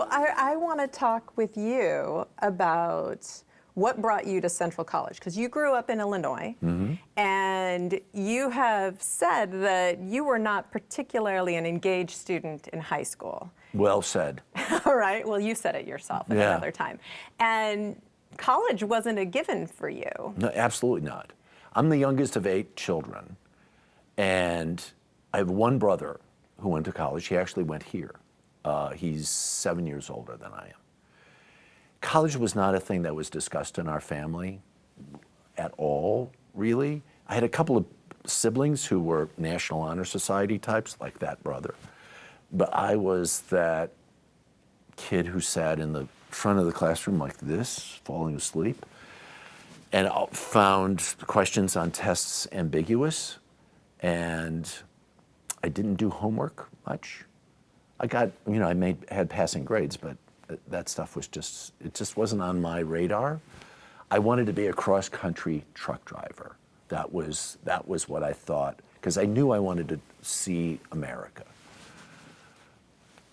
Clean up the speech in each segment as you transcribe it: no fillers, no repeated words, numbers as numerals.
So I want to talk with you about what brought you to Central College, because you grew up in Illinois, and you have said that you were not particularly an engaged student in high school. Well said. All right, well, you said it yourself at another time. And college wasn't a given for you. No, absolutely not. I'm the youngest of 8 children, and I have one brother who went to college. He actually went here. He's 7 years older than I am. College was not a thing that was discussed in our family at all, really. I had a couple of siblings who were National Honor Society types, like that brother. But I was that kid who sat in the front of the classroom like this, falling asleep, and found questions on tests ambiguous, and I didn't do homework much. I got, I had passing grades, but that stuff was it just wasn't on my radar. I wanted to be a cross-country truck driver. That was what I thought, because I knew I wanted to see America.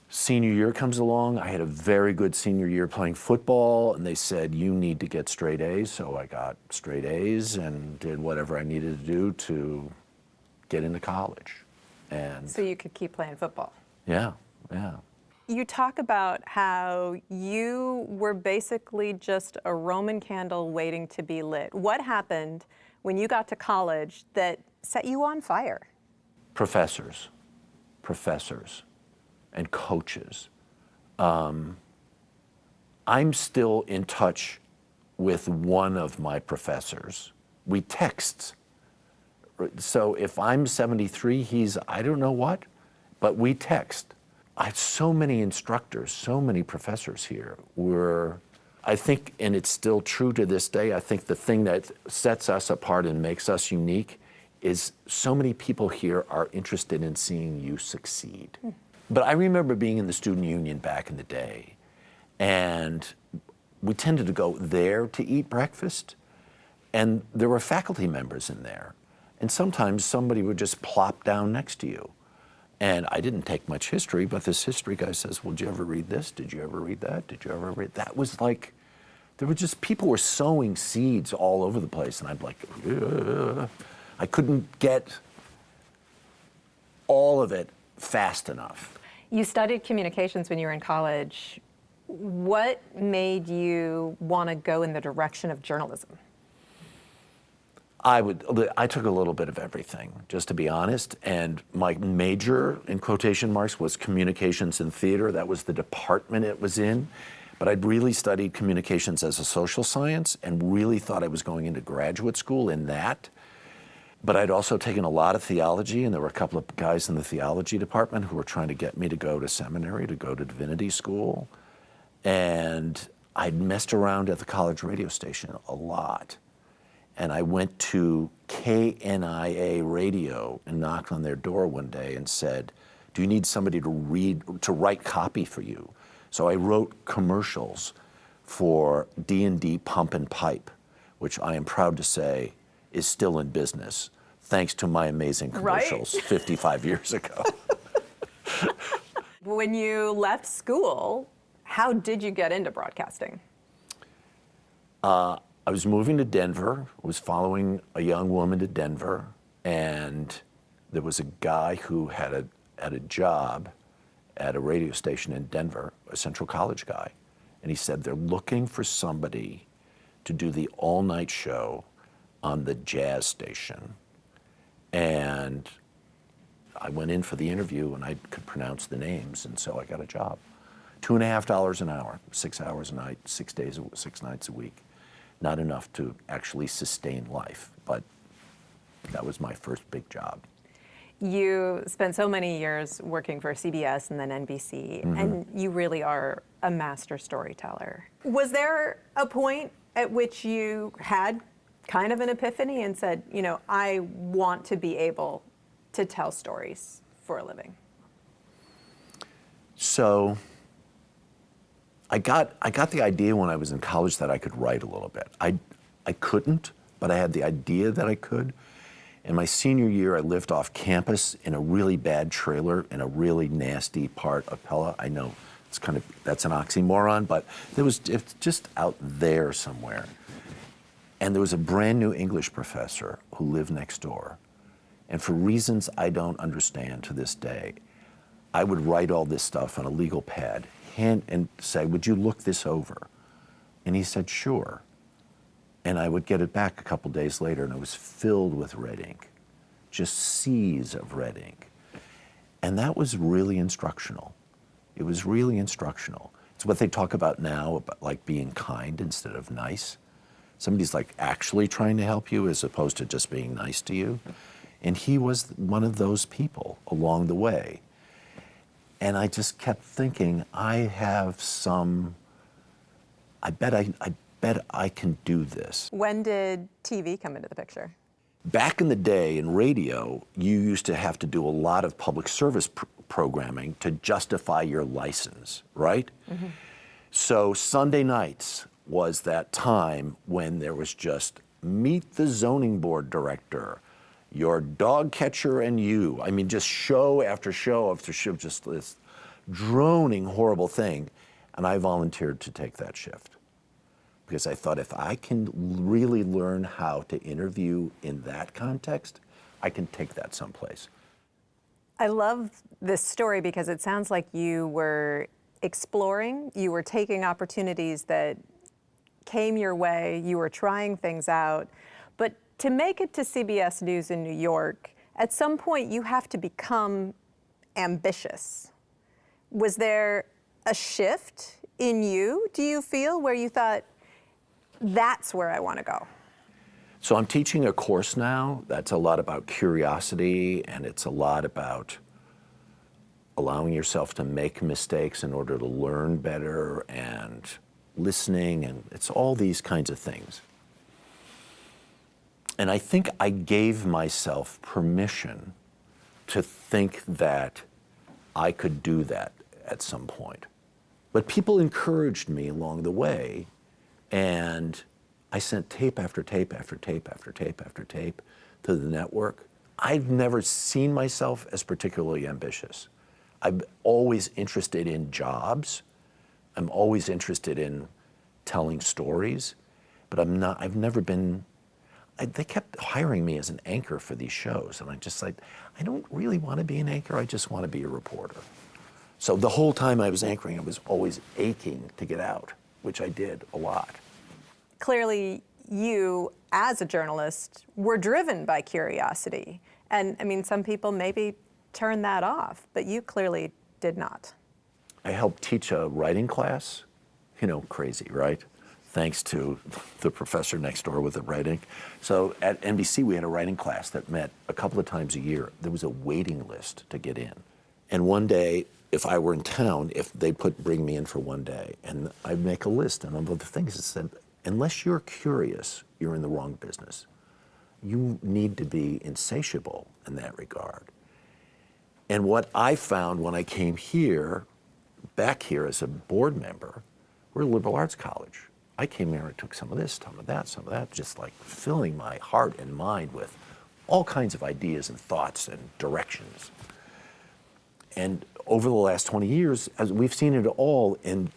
Senior year comes along. I had a very good senior year playing football, and they said, you need to get straight A's. So I got straight A's and did whatever I needed to do to get into college. And so you could keep playing football. Yeah. You talk about how you were basically just a Roman candle waiting to be lit. What happened when you got to college that set you on fire? Professors, and coaches. I'm still in touch with one of my professors. We text. So if I'm 73, he's I don't know what, but we text. I had so many instructors, so many professors here I think, and it's still true to this day, I think the thing that sets us apart and makes us unique is so many people here are interested in seeing you succeed. But I remember being in the student union back in the day, and we tended to go there to eat breakfast, and there were faculty members in there, and sometimes somebody would just plop down next to you. And I didn't take much history, but this history guy says, well, did you ever read this? Did you ever read that? Did you ever read that? Was like, there were just, people were sowing seeds all over the place, and I'm like, ugh. I couldn't get all of it fast enough. You studied communications when you were in college. What made you want to go in the direction of journalism? I took a little bit of everything, just to be honest, and my major, in quotation marks, was communications and theater. That was the department it was in, but I'd really studied communications as a social science and really thought I was going into graduate school in that. But I'd also taken a lot of theology, and there were a couple of guys in the theology department who were trying to get me to go to seminary, to go to divinity school, and I'd messed around at the college radio station a lot. And I went to KNIA radio and knocked on their door one day and said, do you need somebody to write copy for you? So I wrote commercials for D&D Pump and Pipe, which I am proud to say is still in business, thanks to my amazing commercials 55 years ago. When you left school, how did you get into broadcasting? I was moving to Denver, was following a young woman to Denver, and there was a guy who had a job at a radio station in Denver, a Central College guy, and he said they're looking for somebody to do the all-night show on the jazz station. And I went in for the interview, and I could pronounce the names, and so I got a job. $2.50 an hour, 6 hours a night, 6 nights a week. Not enough to actually sustain life, but that was my first big job. You spent so many years working for CBS and then NBC, and you really are a master storyteller. Was there a point at which you had kind of an epiphany and said, I want to be able to tell stories for a living? So I got the idea when I was in college that I could write a little bit. I couldn't, but I had the idea that I could. In my senior year, I lived off campus in a really bad trailer in a really nasty part of Pella. I know that's an oxymoron, but it's just out there somewhere. And there was a brand new English professor who lived next door. And for reasons I don't understand to this day, I would write all this stuff on a legal pad and say, would you look this over? And he said, sure. And I would get it back a couple days later, and it was filled with red ink, just seas of red ink. And that was really instructional. It was really instructional. It's what they talk about now, about like being kind instead of nice. Somebody's like actually trying to help you as opposed to just being nice to you. And he was one of those people along the way. And I just kept thinking, I bet I can do this. When did TV come into the picture? Back in the day in radio, you used to have to do a lot of public service programming to justify your license, right? Mm-hmm. So Sunday nights was that time when there was just meet the zoning board director, your dog catcher and you. I mean, just show after show after show, just this droning, horrible thing. And I volunteered to take that shift because I thought if I can really learn how to interview in that context, I can take that someplace. I love this story because it sounds like you were exploring, you were taking opportunities that came your way, you were trying things out. But to make it to CBS News in New York, at some point you have to become ambitious. Was there a shift in you, do you feel, where you thought, that's where I want to go? So I'm teaching a course now that's a lot about curiosity, and it's a lot about allowing yourself to make mistakes in order to learn better, and listening, and it's all these kinds of things. And I think I gave myself permission to think that I could do that at some point. But people encouraged me along the way, and I sent tape after tape after tape after tape after tape to the network. I've never seen myself as particularly ambitious. I'm always interested in jobs. I'm always interested in telling stories, but I've never been, they kept hiring me as an anchor for these shows, and I just like, I don't really want to be an anchor, I just want to be a reporter. So the whole time I was anchoring, I was always aching to get out, which I did a lot. Clearly, you, as a journalist, were driven by curiosity. And I mean, some people maybe turn that off, but you clearly did not. I helped teach a writing class. You know, crazy, right? Thanks to the professor next door with the writing. So at NBC, we had a writing class that met a couple of times a year. There was a waiting list to get in. And one day, if I were in town, if they bring me in for one day, and I'd make a list, and one of the things that said, unless you're curious, you're in the wrong business. You need to be insatiable in that regard. And what I found when I came here, back here as a board member, we're a liberal arts college. I came here and took some of this, some of that, just like filling my heart and mind with all kinds of ideas and thoughts and directions. And over the last 20 years, as we've seen it all in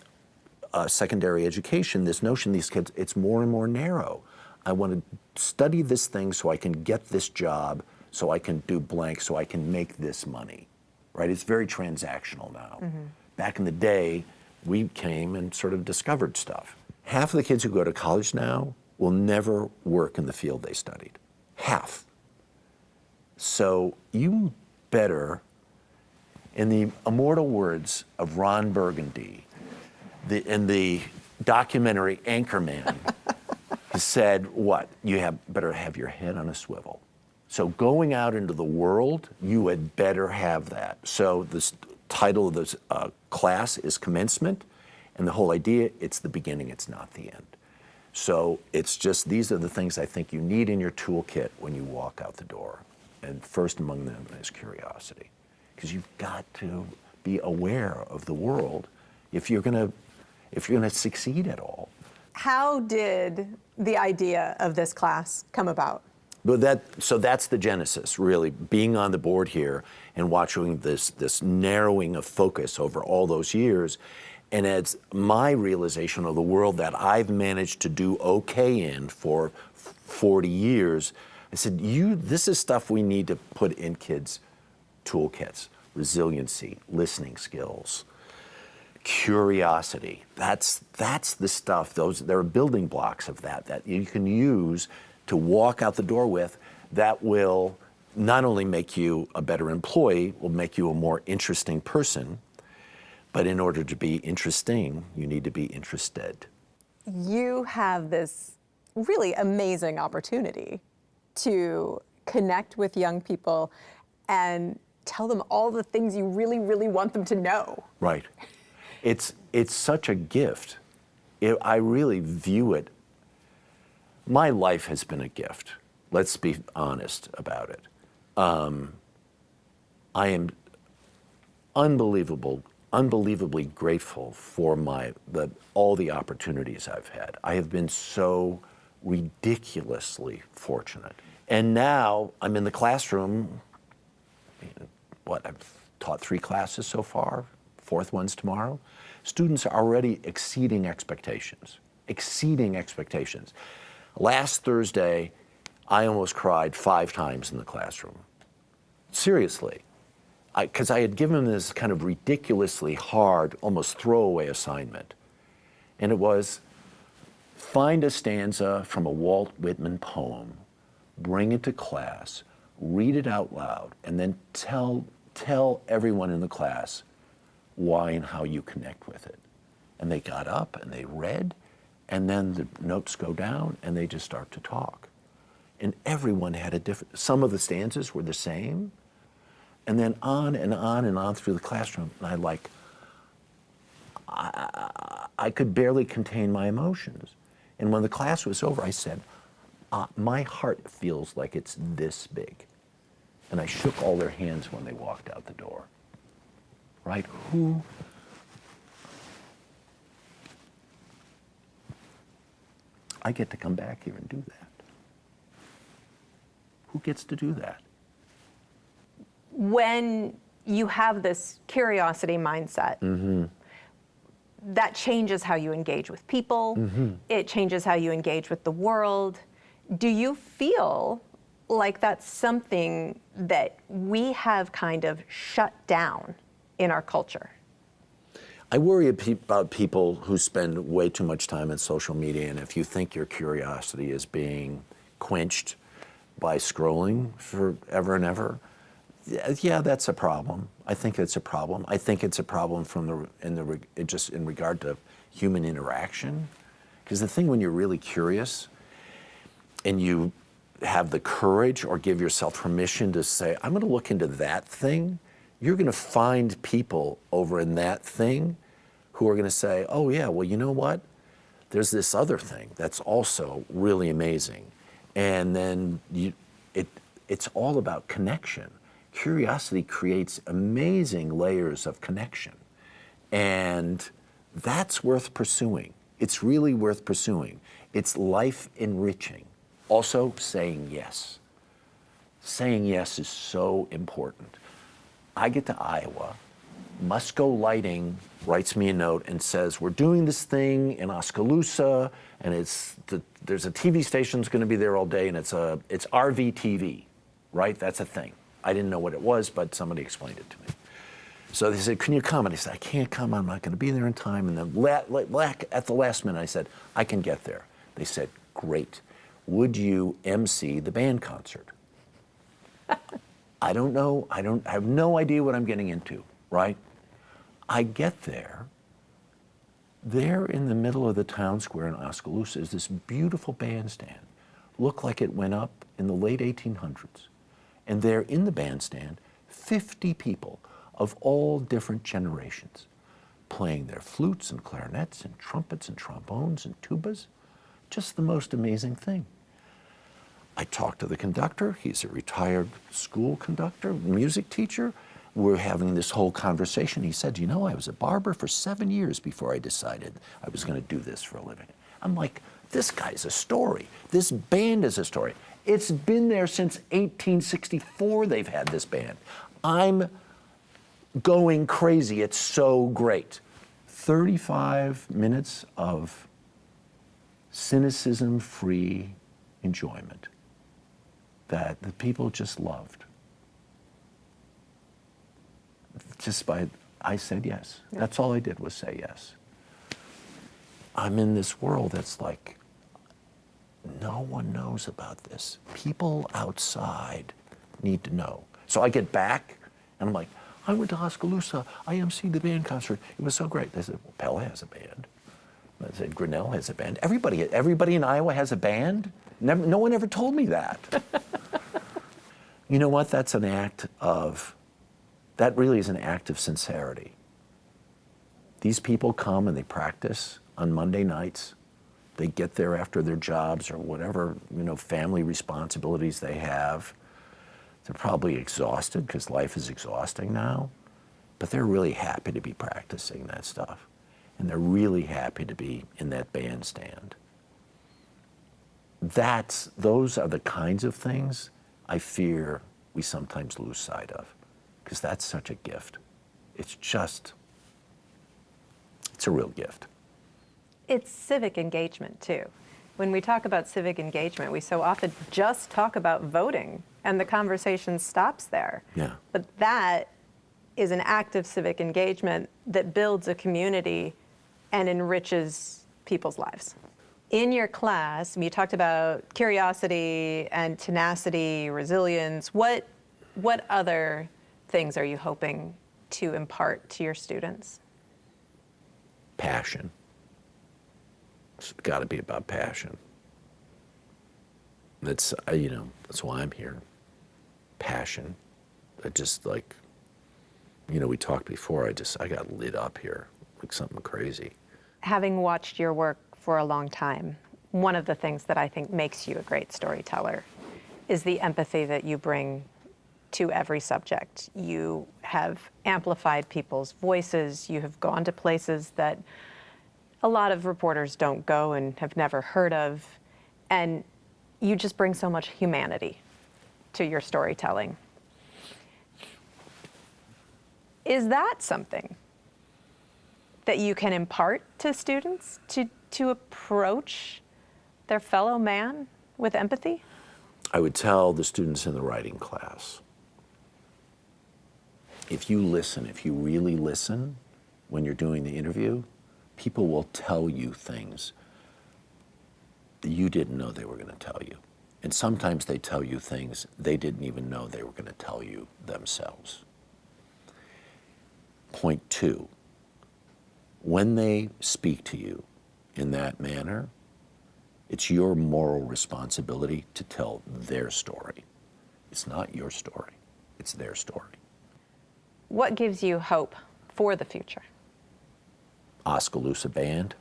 secondary education, this notion, these kids, it's more and more narrow. I want to study this thing so I can get this job, so I can do blank, so I can make this money, right? It's very transactional now. Mm-hmm. Back in the day, we came and sort of discovered stuff. Half of the kids who go to college now will never work in the field they studied. Half. So you better, in the immortal words of Ron Burgundy, in the documentary Anchorman, he said, what? You better have your head on a swivel. So going out into the world, you had better have that. So this title of this class is Commencement, and the whole idea, it's the beginning, it's not the end. So it's just, these are the things I think you need in your toolkit when you walk out the door. And first among them is curiosity, because you've got to be aware of the world if you're gonna succeed at all. How did the idea of this class come about? But so that's the genesis, really, being on the board here and watching this narrowing of focus over all those years. And it's my realization of the world that I've managed to do okay in for 40 years. I said, this is stuff we need to put in kids' toolkits. Resiliency, listening skills, curiosity. That's the stuff, there are building blocks of that you can use to walk out the door with, that will not only make you a better employee, will make you a more interesting person, but in order to be interesting, you need to be interested. You have this really amazing opportunity to connect with young people and tell them all the things you really, really want them to know. Right. It's such a gift. I really view it. My life has been a gift. Let's be honest about it. I am unbelievably grateful for all the opportunities I've had. I have been so ridiculously fortunate. And now I'm in the classroom. I've taught 3 classes so far, 4th one's tomorrow. Students are already exceeding expectations. Last Thursday, I almost cried 5 times in the classroom. Seriously. Because I had given them this kind of ridiculously hard, almost throwaway assignment. And it was, find a stanza from a Walt Whitman poem, bring it to class, read it out loud, and then tell everyone in the class why and how you connect with it. And they got up and they read, and then the notes go down and they just start to talk. And everyone had a different, some of the stanzas were the same, and then on and on and on through the classroom. And I could barely contain my emotions. And when the class was over, I said, my heart feels like it's this big. And I shook all their hands when they walked out the door. Right? I get to come back here and do that. Who gets to do that? When you have this curiosity mindset, that changes how you engage with people. It changes how you engage with the world. Do you feel like that's something that we have kind of shut down in our culture? I worry about people who spend way too much time on social media, and if you think your curiosity is being quenched by scrolling forever and ever, yeah, that's a problem. I think it's a problem. I think it's a problem just in regard to human interaction. Because the thing when you're really curious and you have the courage or give yourself permission to say, I'm going to look into that thing, you're going to find people over in that thing who are going to say, oh yeah, well, you know what? There's this other thing that's also really amazing. And then it's all about connection. Curiosity creates amazing layers of connection. And that's worth pursuing. It's really worth pursuing. It's life enriching. Also, saying yes. Saying yes is so important. I get to Iowa, Musco Lighting writes me a note and says, we're doing this thing in Oskaloosa, and there's a TV station that's going to be there all day, and it's RV TV, right? That's a thing. I didn't know what it was, but somebody explained it to me. So they said, can you come? And I said, I can't come. I'm not going to be there in time. And then at the last minute, I said, I can get there. They said, great. Would you MC the band concert? I don't know. I have no idea what I'm getting into, right? I get there. There in the middle of the town square in Oskaloosa is this beautiful bandstand. Looked like it went up in the late 1800s. And there in the bandstand, 50 people of all different generations playing their flutes and clarinets and trumpets and trombones and tubas. Just the most amazing thing. I talked to the conductor. He's a retired school conductor, music teacher. We're having this whole conversation. He said, you know, I was a barber for 7 years before I decided I was going to do this for a living. I'm like, this guy's a story. This band is a story. It's been there since 1864 they've had this band. I'm going crazy. It's so great. 35 minutes of cynicism-free enjoyment that the people just loved. I said yes. Yeah. That's all I did was say yes. I'm in this world that's like, no one knows about this. People outside need to know. So I get back, and I'm like, I went to Oskaloosa. I emceed the band concert. It was so great. They said, well, Pella has a band. I said, Grinnell has a band. Everybody in Iowa has a band? No one ever told me that. You know what? That really is an act of sincerity. These people come and they practice on Monday nights. They get there after their jobs or whatever, family responsibilities they have. They're probably exhausted because life is exhausting now, but they're really happy to be practicing that stuff. And they're really happy to be in that bandstand. Those are the kinds of things I fear we sometimes lose sight of, because that's such a gift. It's a real gift. It's civic engagement, too. When we talk about civic engagement, we so often just talk about voting, and the conversation stops there. Yeah. But that is an act of civic engagement that builds a community and enriches people's lives. In your class, you talked about curiosity and tenacity, resilience. What other things are you hoping to impart to your students? Passion. It's got to be about passion. That's why I'm here. Passion. We talked before, I got lit up here like something crazy. Having watched your work for a long time, one of the things that I think makes you a great storyteller is the empathy that you bring to every subject. You have amplified people's voices. You have gone to places that a lot of reporters don't go and have never heard of. And you just bring so much humanity to your storytelling. Is that something that you can impart to students to approach their fellow man with empathy? I would tell the students in the writing class, if you really listen when you're doing the interview, people will tell you things that you didn't know they were going to tell you. And sometimes they tell you things they didn't even know they were going to tell you themselves. Point 2, when they speak to you in that manner, it's your moral responsibility to tell their story. It's not your story, it's their story. What gives you hope for the future? Oskaloosa Band.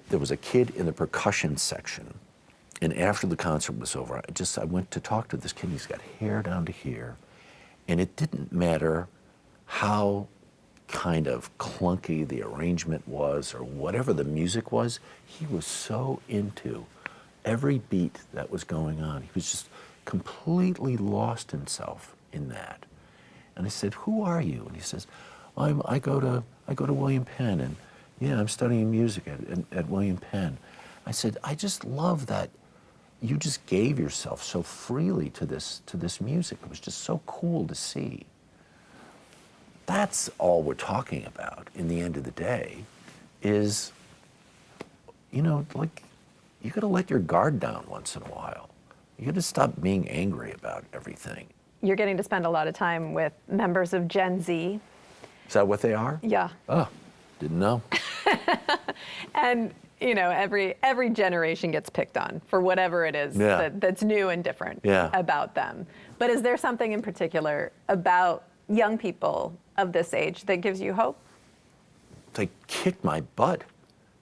There was a kid in the percussion section, and after the concert was over, I went to talk to this kid. He's got hair down to here, and it didn't matter how kind of clunky the arrangement was or whatever the music was. He was so into every beat that was going on. He was just completely lost himself in that. And I said, "Who are you?" And he says, I go to William Penn, and yeah, I'm studying music at William Penn." I said, "I just love that you just gave yourself so freely to this music. It was just so cool to see." That's all we're talking about in the end of the day is, you gotta let your guard down once in a while. You gotta stop being angry about everything. You're getting to spend a lot of time with members of Gen Z. Is that what they are? Yeah. Oh, didn't know. And every generation gets picked on for whatever it is that's new and different about them. But is there something in particular about young people of this age that gives you hope? They kicked my butt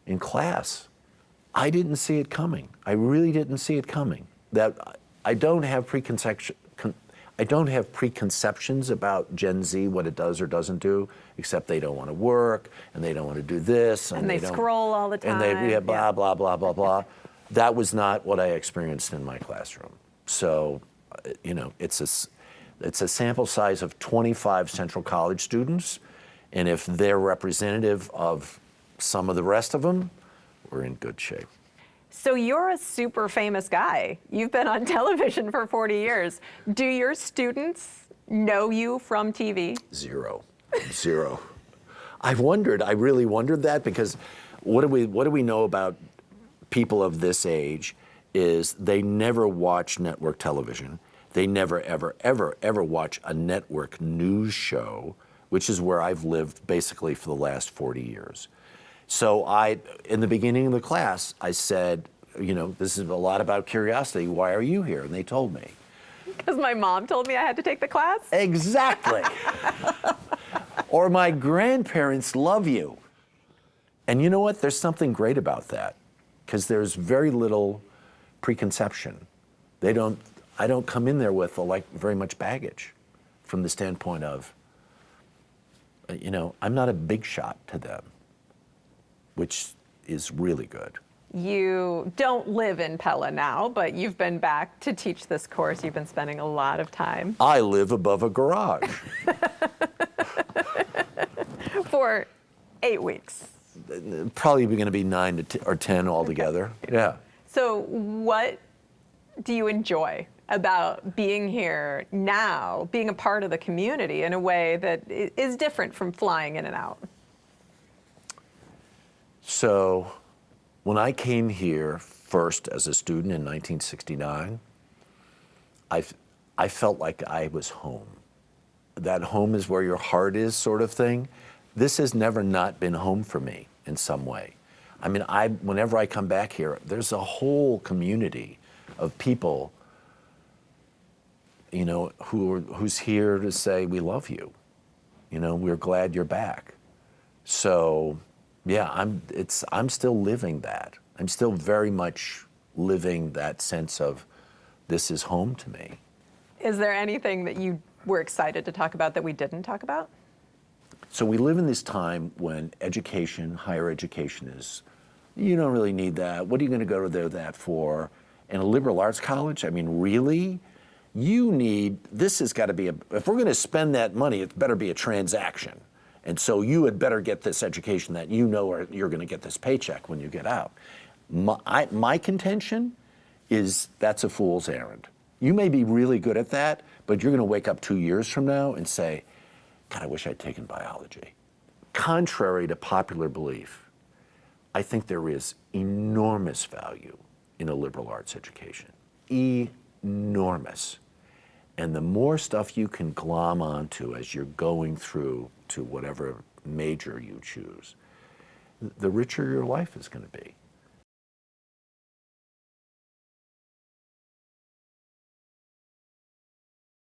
in class. I didn't see it coming. I really didn't see it coming. That I don't have preconceptions about Gen Z, what it does or doesn't do, except they don't want to work, and they don't want to do this. And they scroll all the time. And blah, blah, blah, blah, blah. That was not what I experienced in my classroom. So, it's a sample size of 25 Central College students, and if they're representative of some of the rest of them, we're in good shape. So you're a super famous guy. You've been on television for 40 years. Do your students know you from TV? Zero. I really wondered that, because what do we know about people of this age is they never watch network television. They never, ever, ever, ever watch a network news show, which is where I've lived basically for the last 40 years. So in the beginning of the class, I said, this is a lot about curiosity. Why are you here? And they told me. Because my mom told me I had to take the class? Exactly. Or my grandparents love you. And you know what? There's something great about that, because there's very little preconception. I don't come in there with very much baggage from the standpoint of, I'm not a big shot to them, which is really good. You don't live in Pella now, but you've been back to teach this course. You've been spending a lot of time. I live above a garage. For 8 weeks. Probably going to be 9 or 10 altogether. Okay. Yeah. So what do you enjoy about being here now, being a part of the community in a way that is different from flying in and out? So when I came here first as a student in 1969, I felt like I was home. That home is where your heart is sort of thing. This has never not been home for me in some way. I mean, whenever I come back here, there's a whole community of people, who's here to say, we love you. We're glad you're back. So, yeah, I'm still living that. I'm still very much living that sense of this is home to me. Is there anything that you were excited to talk about that we didn't talk about? So we live in this time when education, higher education is, you don't really need that. What are you going to go to that for? And a liberal arts college, I mean, really? This has got to be if we're going to spend that money, it better be a transaction. And so you had better get this education that or you're going to get this paycheck when you get out. My contention is that's a fool's errand. You may be really good at that, but you're going to wake up 2 years from now and say, God, I wish I'd taken biology. Contrary to popular belief, I think there is enormous value in a liberal arts education. Enormous. And the more stuff you can glom onto as you're going through to whatever major you choose, the richer your life is going to be.